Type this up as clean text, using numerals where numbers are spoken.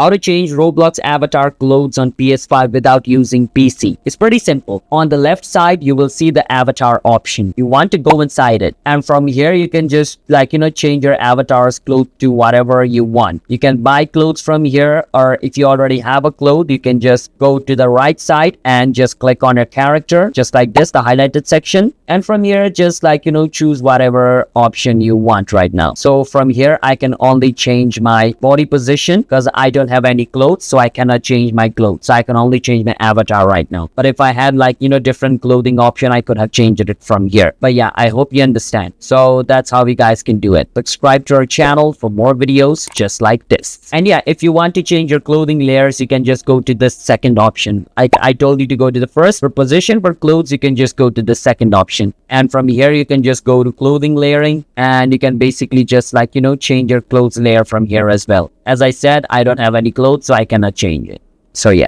How to change Roblox avatar clothes on PS5 without using PC. It's pretty simple. On the left side, you will see the avatar option. You want to go inside it. And from here, you can just change your avatar's clothes to whatever you want. You can buy clothes from here, or if you already have a cloth, you can just go to the right side and just click on your character, just like this, the highlighted section. And from here, just choose whatever option you want right now. So from here, I can only change my body position because I don't have any clothes, so I cannot change my clothes. So I can only change my avatar right now. But if I had different clothing option, I could have changed it from here. But yeah, I hope you understand. So that's how you guys can do it. Subscribe to our channel for more videos just like this. And yeah, if you want to change your clothing layers, you can just go to this second option. I told you to go to the first. For position for clothes, you can just go to the second option. And from here, you can just go to clothing layering, and you can basically just change your clothes layer from here as well. As I said, I don't have any clothes, so I cannot change it. So yeah.